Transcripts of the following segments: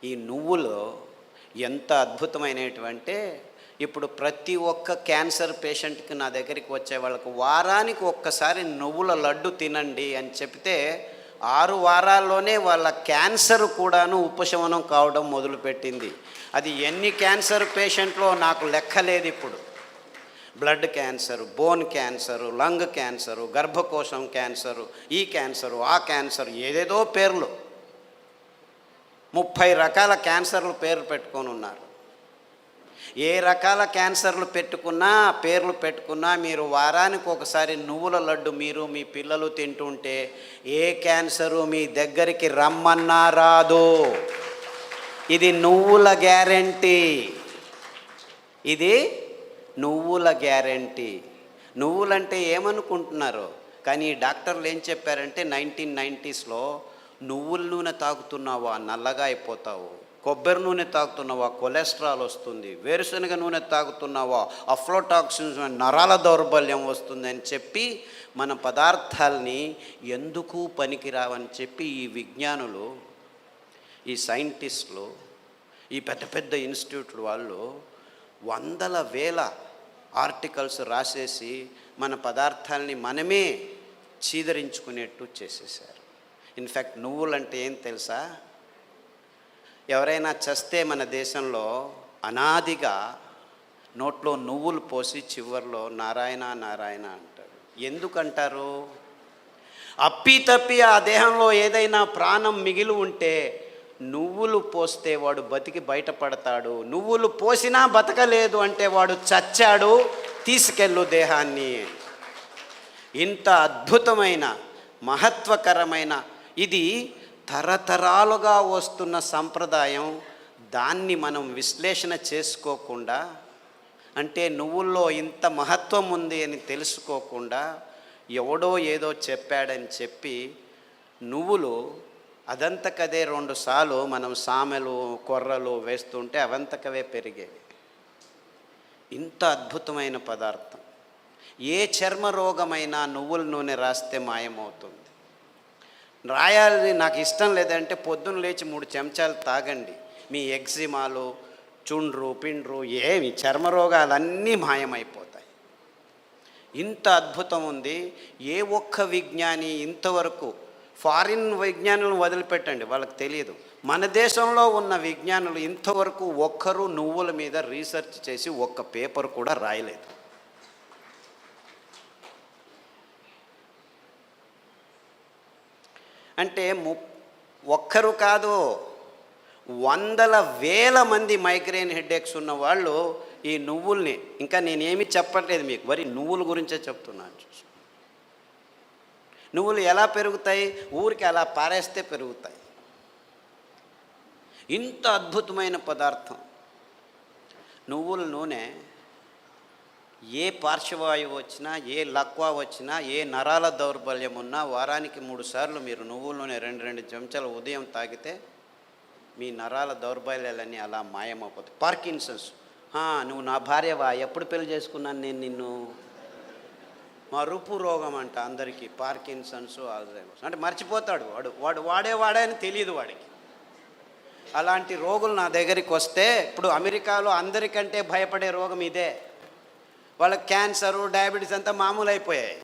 ఈ నువ్వులు ఎంత అద్భుతమైనటువంటి, ఇప్పుడు ప్రతి ఒక్క క్యాన్సర్ పేషెంట్కి నా దగ్గరికి వచ్చే వాళ్ళకు వారానికి ఒక్కసారి నువ్వుల లడ్డు తినండి అని చెప్తే 6 వారాల్లోనే వాళ్ళ క్యాన్సర్ కూడాను ఉపశమనం కావడం మొదలుపెట్టింది. అది ఎన్ని క్యాన్సర్ పేషెంట్లో నాకు లెక్కలేదు. ఇప్పుడు blood cancer, bone cancer, lung cancer, గర్భకోశం క్యాన్సరు, ఈ క్యాన్సరు, ఆ క్యాన్సరు, ఏదేదో పేర్లు 30 రకాల క్యాన్సర్లు పేర్లు పెట్టుకొని ఉన్నారు. ఏ రకాల క్యాన్సర్లు పెట్టుకున్నా, పేర్లు పెట్టుకున్నా, మీరు వారానికి ఒకసారి నువ్వుల లడ్డు మీరు మీ పిల్లలు తింటుంటే ఏ క్యాన్సరు మీ దగ్గరికి రమ్మన్నా రాదు. ఇది నువ్వుల గ్యారెంటీ. ఇది నువ్వుల గ్యారెంటీ. నువ్వులంటే ఏమనుకుంటున్నారు? కానీ డాక్టర్లు ఏం చెప్పారంటే 1990స్లో నువ్వుల నూనె తాగుతున్నావా నల్లగా అయిపోతావు, కొబ్బరి నూనె తాగుతున్నావా కొలెస్ట్రాల్ వస్తుంది, వేరుశనగ నూనె తాగుతున్నావా అఫ్లోటాక్సిన్స్ నరాల దౌర్బల్యం వస్తుంది అని చెప్పి మన పదార్థాలని ఎందుకు పనికిరావని చెప్పి ఈ విజ్ఞానులు, ఈ సైంటిస్టులు, ఈ పెద్ద పెద్ద ఇన్స్టిట్యూట్లు వాళ్ళు వందల వేల ఆర్టికల్స్ రాసేసి మన పదార్థాలని మనమే చీదరించుకునేట్టు చేసేసారు. ఇన్ఫ్యాక్ట్ నువ్వులంటే ఏం తెలుసా? ఎవరైనా చస్తే మన దేశంలో అనాదిగా నోట్లో నువ్వులు పోసి చివర్లో నారాయణ నారాయణ అంటారు. ఎందుకంటారు? అప్పి ఆ దేహంలో ఏదైనా ప్రాణం మిగిలి ఉంటే నువ్వులు పోస్తే వాడు బతికి బయటపడతాడు, నువ్వులు పోసినా బతకలేదు అంటే వాడు చచ్చాడు, తీసుకెళ్ళు దేహాన్ని. ఇంత అద్భుతమైన మహత్వకరమైన ఇది తరతరాలుగా వస్తున్న సంప్రదాయం. దాన్ని మనం విశ్లేషణ చేసుకోకుండా, అంటే నువ్వుల్లో ఇంత మహత్వం ఉంది అని తెలుసుకోకుండా ఎవడో ఏదో చెప్పాడని చెప్పి నువ్వులు అదంతకదే 2 సార్లు మనం సామెలు కొర్రలు వేస్తుంటే అవంతకవే పెరిగేవి. ఇంత అద్భుతమైన పదార్థం. ఏ చర్మ రోగమైనా నువ్వుల నూనె రాస్తే మాయమవుతుంది. రాయాలి నాకు ఇష్టం లేదంటే పొద్దున్న లేచి 3 చెంచాలు తాగండి, మీ ఎగ్జిమాలు, చుండ్రు పిండ్రు ఏమి చర్మ రోగాలన్నీ మాయమైపోతాయి. ఇంత అద్భుతం ఉంది. ఏ ఒక్క విజ్ఞాని ఇంతవరకు, ఫారిన్ విజ్ఞానులను వదిలిపెట్టండి, వాళ్ళకి తెలియదు, మన దేశంలో ఉన్న విజ్ఞానులు ఇంతవరకు ఒక్కరు నువ్వుల మీద రీసెర్చ్ చేసి ఒక్క పేపర్ కూడా రాయలేదు. అంటే ఒక్కరు కాదు, వందల వేల మంది మైగ్రేన్ హెడేక్స్ ఉన్న వాళ్ళు ఈ నువ్వుల్ని, ఇంకా నేనేమి చెప్పట్లేదు మీకు, మరి నువ్వుల గురించే చెప్తున్నాను. నువ్వులు ఎలా పెరుగుతాయి? ఊరికి అలా పారేస్తే పెరుగుతాయి. ఇంత అద్భుతమైన పదార్థం నువ్వుల నూనె. ఏ పార్శ్వవాయువు వచ్చినా, ఏ లక్వా వచ్చినా, ఏ నరాల దౌర్బల్యం ఉన్నా వారానికి 3 సార్లు మీరు నువ్వుల నూనె 2 చెంచాలు ఉదయం తాగితే మీ నరాల దౌర్బల్యాలన్నీ అలా మాయమైపోతాయి. పార్కిన్సన్స్, నువ్వు నా భార్యవా, ఎప్పుడు పెళ్లి చేసుకున్నాను నేను నిన్ను, మరుపు రోగం అంట అందరికీ, పార్కిన్సన్స్, ఆల్జైమర్స్ అంటే మర్చిపోతాడు వాడు వాడే అని తెలియదు వాడికి. అలాంటి రోగులు నా దగ్గరికి వస్తే, ఇప్పుడు అమెరికాలో అందరికంటే భయపడే రోగం ఇదే. వాళ్ళకి క్యాన్సరు, డయాబెటీస్ అంతా మామూలు అయిపోయాయి,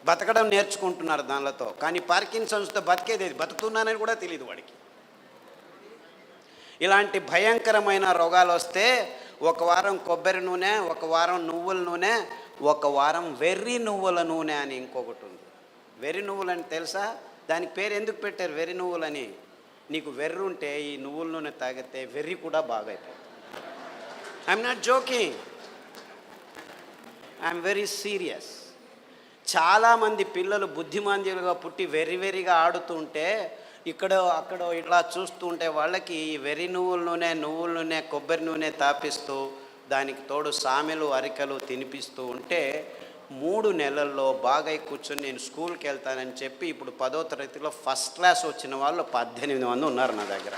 బతకడం నేర్చుకుంటున్నారు దానిలతో. కానీ పార్కిన్సన్స్తో బతికేది, బతుకుతున్నానని కూడా తెలియదు వాడికి. ఇలాంటి భయంకరమైన రోగాలు వస్తే 1 వారం కొబ్బరి నూనె, 1 వారం నువ్వుల నూనె, 1 వారం వెర్రి నువ్వుల నూనె అని ఇంకొకటి ఉంది. వెర్రి నువ్వులని తెలుసా? దానికి పేరు ఎందుకు పెట్టారు వెర్రి నువ్వులని? నీకు వెర్రి ఉంటే ఈ నువ్వుల నూనె తాగితే వెర్రి కూడా బాగా అయిపోతుంది. I'm not joking, I'm very serious. చాలామంది పిల్లలు బుద్ధిమాంద్యులుగా పుట్టి వెర్రిగా ఆడుతుంటే ఇక్కడో అక్కడో ఇట్లా చూస్తూ ఉంటే వాళ్ళకి ఈ వెర్రి నువ్వుల నూనె కొబ్బరి నూనె తాపిస్తూ దానికి తోడు సామెలు అరికలు తినిపిస్తూ ఉంటే 3 నెలల్లో బాగా కూర్చొని నేను స్కూల్కి వెళ్తానని చెప్పి ఇప్పుడు 10వ తరగతిలో ఫస్ట్ క్లాస్ వచ్చిన వాళ్ళు 18 మంది ఉన్నారు నా దగ్గర.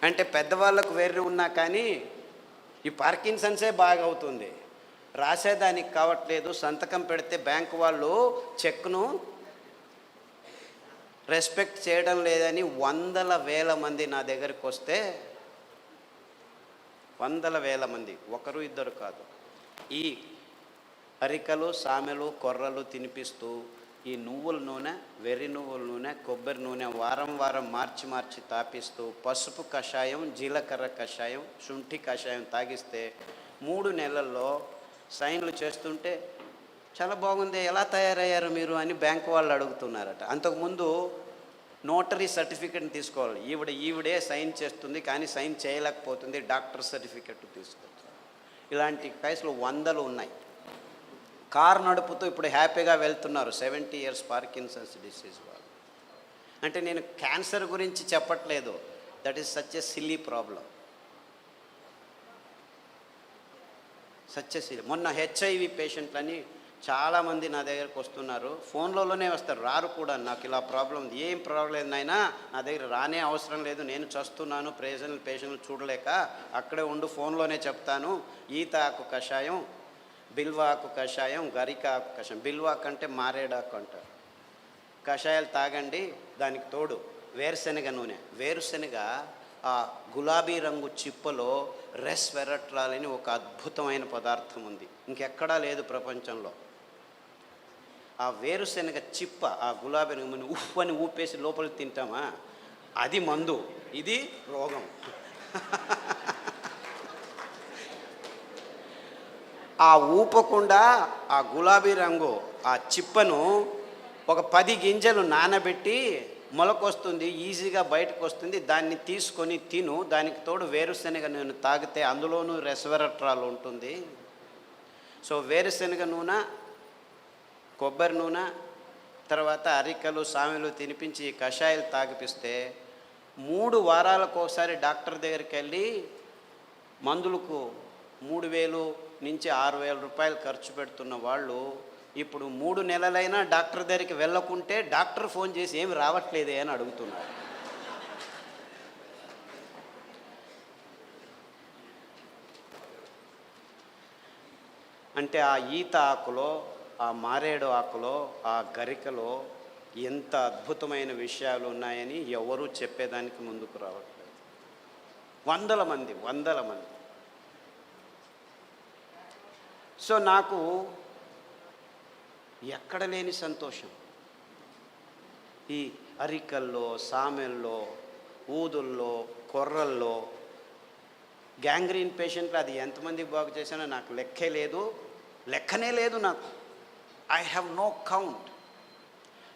అంటే పెద్దవాళ్ళకు వెర్రి ఉన్నా కానీ ఈ పార్కిన్సన్సే బాగా అవుతుంది. రాసేదానికి కావట్లేదు, సంతకం పెడితే బ్యాంకు వాళ్ళు చెక్ను రెస్పెక్ట్ చేయడం లేదని వందల వేల మంది నా దగ్గరికి వస్తే, వందల వేల మంది, ఒకరు ఇద్దరు కాదు, ఈ అరికలు సామెలు కొర్రలు తినిపిస్తూ ఈ నువ్వుల నూనె, వెర్రి నువ్వుల నూనె, కొబ్బరి నూనె వారం వారం మార్చి మార్చి తాపిస్తూ పసుపు కషాయం, జీలకర్ర కషాయం, శుంఠి కషాయం తాగిస్తే 3 నెలల్లో సైన్లు చేస్తుంటే చాలా బాగుంది, ఎలా తయారయ్యారు మీరు అని బ్యాంకు వాళ్ళు అడుగుతున్నారట. అంతకుముందు నోటరీ సర్టిఫికెట్ని తీసుకోవాలి, ఈవిడే సైన్ చేస్తుంది కానీ సైన్ చేయలేకపోతుంది, డాక్టర్ సర్టిఫికెట్ తీసుకొచ్చారు. ఇలాంటి కేసులు వందలు ఉన్నాయి. కారు నడుపుతూ ఇప్పుడు హ్యాపీగా వెళ్తున్నారు 70 years పార్కిన్సన్స్ డిసీజ్ వాళ్ళు. అంటే నేను క్యాన్సర్ గురించి చెప్పట్లేదు, that is such a silly problem, such a silly. మొన్న హెచ్ఐవి పేషెంట్లని చాలామంది నా దగ్గరకు వస్తున్నారు, ఫోన్లలోనే వస్తారు, రారు కూడా. నాకు ఇలా ప్రాబ్లం ఉంది, ఏం ప్రాబ్లం లేదు నాయనా, నా దగ్గర రానే అవసరం లేదు, నేను చస్తున్నాను, పేషెంట్లు చూడలేక, అక్కడే ఉండు, ఫోన్లోనే చెప్తాను. ఈత ఆకు కషాయం, బిల్వాకు కషాయం, గరిక ఆకు కషాయం, బిల్వాకు అంటే మారేడాకు అంటారు, కషాయాలు తాగండి. దానికి తోడు వేరుశెనగ నూనె. వేరుశెనగ ఆ గులాబీ రంగు చిప్పలో రెస్వెరట్రాల్ అని ఒక అద్భుతమైన పదార్థం ఉంది, ఇంకెక్కడా లేదు ప్రపంచంలో. ఆ వేరుశెనగ చిప్ప, ఆ గులాబీ రంగు ఉఫ్ అని ఊపేసి లోపలికి తింటామా, అది మందు, ఇది రోగం. ఆ ఊపకుండా ఆ గులాబీ రంగు ఆ చిప్పను ఒక 10 గింజలు నానబెట్టి మొలకొస్తుంది, ఈజీగా బయటకు వస్తుంది, దాన్ని తీసుకొని తిను. దానికి తోడు వేరుశెనగ నూనె తాగితే అందులోనూ రెస్వెరట్రాల్ ఉంటుంది. సో వేరుశెనగ నూనె, కొబ్బరి నూనె, తర్వాత అరికలు సామెలు తినిపించి కషాయాలు తాగిపిస్తే 3 వారాలకు ఒకసారి డాక్టర్ దగ్గరికి వెళ్ళి మందులకు 3,000 నుంచి 6,000 రూపాయలు ఖర్చు పెడుతున్న వాళ్ళు ఇప్పుడు 3 నెలలైనా డాక్టర్ దగ్గరికి వెళ్ళకుంటే డాక్టర్ ఫోన్ చేసి ఏమి రావట్లేదే అని అడుగుతున్నారు. అంటే ఆ ఈత ఆకులో, ఆ మారేడు ఆకులో, ఆ గరికలో ఎంత అద్భుతమైన విషయాలు ఉన్నాయని ఎవరూ చెప్పేదానికి ముందుకు రావట్లేదు. వందల మంది. సో నాకు ఎక్కడ లేని సంతోషం. ఈ అరికల్లో, సామెల్లో, ఊదుల్లో, కొర్రల్లో, గ్యాంగ్రీన్ పేషెంట్లు అది ఎంతమందికి బాగు చేశానో నాకు లెక్కనే లేదు నాకు. I have no count.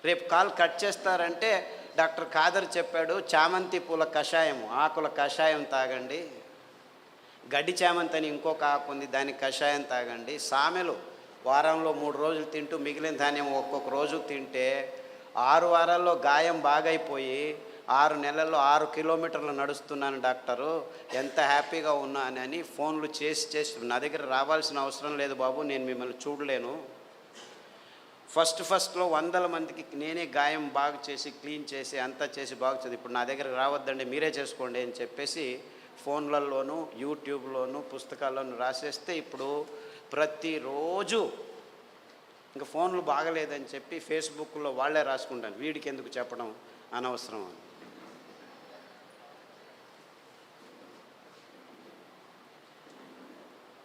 రేపు కాల్ కట్ చేస్తారంటే డాక్టర్ ఖాదర్ చెప్పాడు, చామంతి పూల కషాయం, ఆకుల కషాయం తాగండి, గడ్డి చామంతి అని ఇంకొక ఆకు ఉంది, దానికి కషాయం తాగండి, సామెలు వారంలో 3 రోజులు తింటూ మిగిలిన ధాన్యం ఒక్కొక్క రోజు తింటే 6 వారాల్లో గాయం బాగైపోయి 6 నెలల్లో 6 కిలోమీటర్లు నడుస్తున్నాను డాక్టరు, ఎంత హ్యాపీగా ఉన్నానని ఫోన్లు చేసి నా దగ్గర రావాల్సిన అవసరం లేదు బాబు, నేను మిమ్మల్ని చూడలేను. ఫస్ట్లో 100 మందికి నేనే గాయం బాగు చేసి క్లీన్ చేసి అంతా చేసి బాగు చేసి, ఇప్పుడు నా దగ్గర రావద్దండి మీరే చేసుకోండి అని చెప్పేసి ఫోన్లలోనూ యూట్యూబ్లోనూ పుస్తకాల్లోనూ రాసేస్తే ఇప్పుడు ప్రతిరోజు ఇంకా ఫోన్లు బాగలేదని చెప్పి ఫేస్బుక్లో వాళ్ళే రాసుకుంటాను, వీడికి ఎందుకు చెప్పడం అనవసరం అని.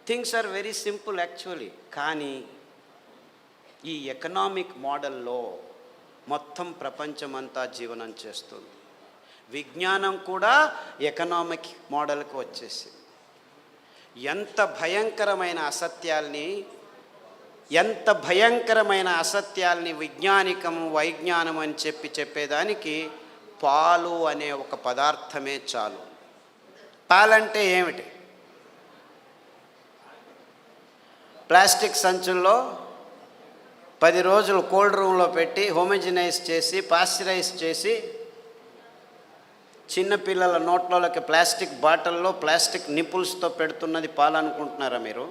Things are very simple actually. కానీ ఈ ఎకనామిక్ మోడల్లో మొత్తం ప్రపంచమంతా జీవనం చేస్తుంది. విజ్ఞానం కూడా ఎకనామిక్ మోడల్కి వచ్చేసి ఎంత భయంకరమైన అసత్యాల్ని వైజ్ఞానం అని చెప్పేదానికి పాలు అనే ఒక పదార్థమే చాలు. పాలంటే ఏమిటి? ప్లాస్టిక్ సంచుల్లో 10 రోజులు కోల్డ్ రూమ్లో పెట్టి హోమోజినైజ్ చేసి పాశ్చరైజ్ చేసి చిన్నపిల్లల నోట్లోకి ప్లాస్టిక్ బాటిల్లో ప్లాస్టిక్ నిపుల్స్తో పెడుతున్నది పాలు అనుకుంటున్నారా మీరు?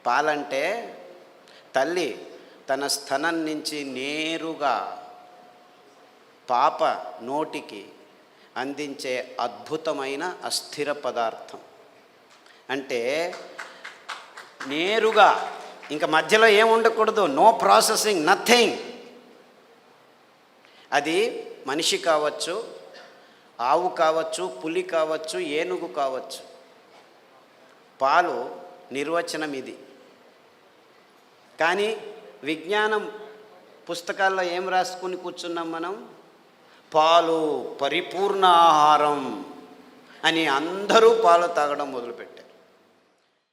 పాలంటే తల్లి తన స్తనం నుంచి నేరుగా పాప నోటికి అందించే అద్భుతమైన అస్థిర పదార్థం. అంటే నేరుగా ఇంకా మధ్యలో ఏం ఉండకూడదు, నో ప్రాసెసింగ్, నథింగ్. అది మనిషి కావచ్చు, ఆవు కావచ్చు, పులి కావచ్చు, ఏనుగు కావచ్చు. పాలు నిర్వచనం ఇది. కానీ విజ్ఞానం పుస్తకాల్లో ఏం రాసుకుని కూర్చున్నాం మనం? పాలు పరిపూర్ణ ఆహారం అని అందరూ పాలు తాగడం మొదలుపెట్టారు.